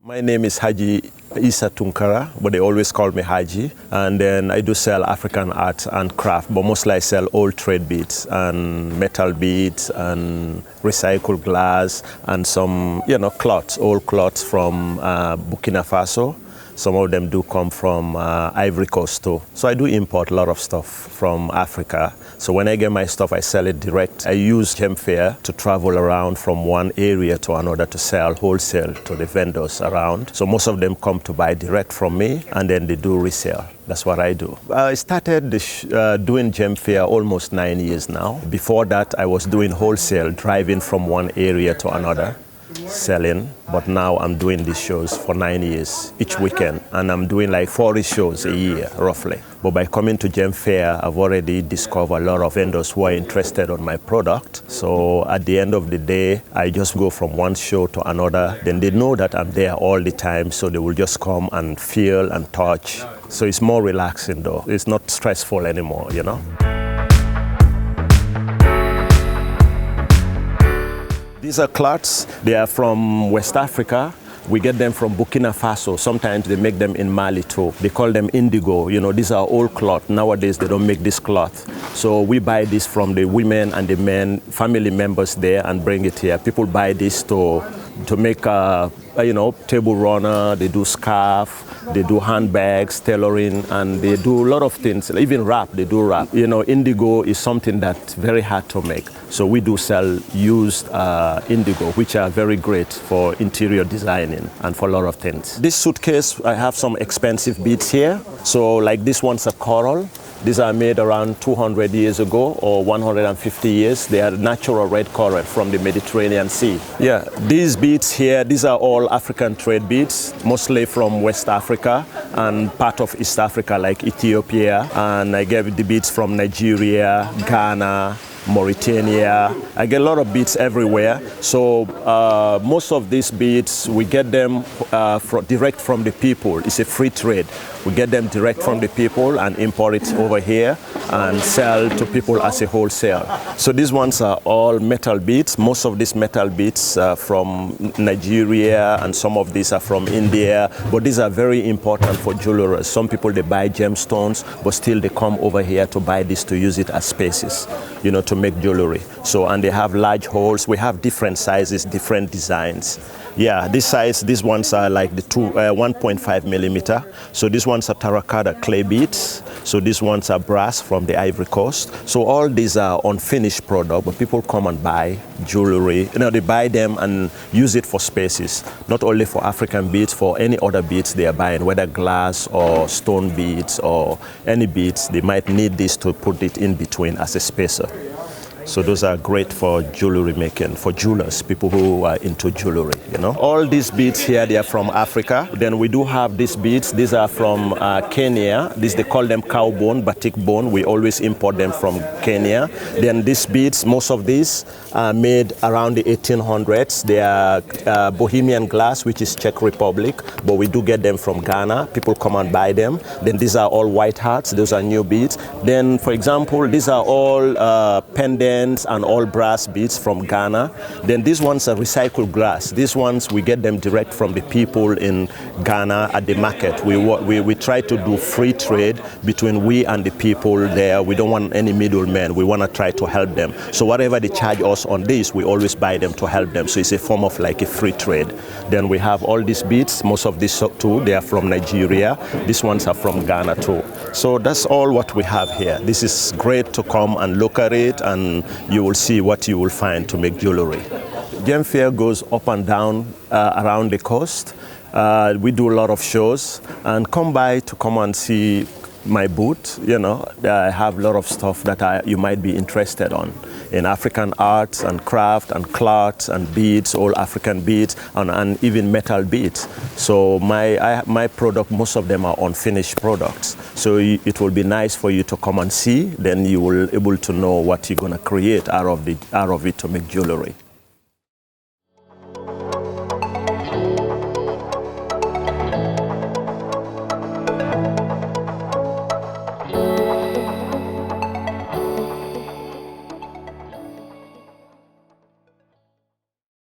My name is Haji Tunkara, but they always call me Haji. And then I do sell African art and craft, but mostly I sell old trade beads and metal beads and recycled glass and some, cloths, old cloths from Burkina Faso. Some of them do come from Ivory Coast too. So I do import a lot of stuff from Africa. So when I get my stuff, I sell it direct. I use Faire to travel around from one area to another to sell wholesale to the vendors around. So most of them come to buy direct from me, and then they do resale. That's what I do. I started doing Faire almost 9 years now. Before that, I was doing wholesale, driving from one area to another, selling, but now I'm doing these shows for 9 years each weekend, and I'm doing like 40 shows a year roughly. But by coming to Faire, I've already discovered a lot of vendors who are interested on my product. So at the end of the day, I just go from one show to another. Then they know that I'm there all the time, so they will just come and feel and touch. So it's more relaxing though. It's not stressful anymore, These are cloths. They are from West Africa. We get them from Burkina Faso. Sometimes they make them in Mali too. They call them indigo. These are old cloth. Nowadays they don't make this cloth. So we buy this from the women and the men, family members there, and bring it here. People buy this to make table runner. They do scarf. They do handbags, tailoring, and they do a lot of things. Even wrap, they do wrap. Indigo is something that's very hard to make. So we do sell used indigo, which are very great for interior designing and for a lot of things. This suitcase, I have some expensive beads here. So like this one's a coral. These are made around 200 years ago or 150 years. They are natural red coral from the Mediterranean Sea. Yeah, these beads here, these are all African trade beads, mostly from West Africa and part of East Africa like Ethiopia. And I get the beads from Nigeria, Ghana, Mauritania. I get a lot of beads everywhere. So most of these beads, we get them direct from the people. It's a free trade. We get them direct from the people and import it over here and sell to people as a wholesale. So these ones are all metal beads. Most of these metal beads are from Nigeria, and some of these are from India. But these are very important for jewelers. Some people, they buy gemstones, but still they come over here to buy this to use it as spaces, to make jewelry. So, and they have large holes. We have different sizes, different designs. Yeah, this size, these ones are like the 1.5 millimeter. So these ones are terracotta clay beads. So these ones are brass from the Ivory Coast. So all these are unfinished product, but people come and buy jewelry. They buy them and use it for spaces, not only for African beads, for any other beads they are buying, whether glass or stone beads or any beads. They might need this to put it in between as a spacer. So those are great for jewelry making, for jewelers, people who are into jewelry, All these beads here, they are from Africa. Then we do have these beads. These are from Kenya. They call them cow bone, batik bone. We always import them from Kenya. Then these beads, most of these are made around the 1800s. They are Bohemian glass, which is Czech Republic, but we do get them from Ghana. People come and buy them. Then these are all white hearts. Those are new beads. Then, for example, these are all pendants and all brass beads from Ghana. Then these ones are recycled glass. These ones, we get them direct from the people in Ghana at the market. We try to do free trade between we and the people there. We don't want any middlemen. We want to try to help them. So whatever they charge us on this, we always buy them to help them. So it's a form of like a free trade. Then we have all these beads. Most of these too, they are from Nigeria. These ones are from Ghana too. So that's all what we have here. This is great to come and look at it, and you will see what you will find to make jewelry. Faire goes up and down around the coast. We do a lot of shows, and come and see my booth. I have a lot of stuff that you might be interested on in African arts and craft and cloths and beads, all African beads, and even metal beads. So my product, most of them are unfinished products. So it will be nice for you to come and see. Then you will able to know what you're gonna create out of it to make jewelry.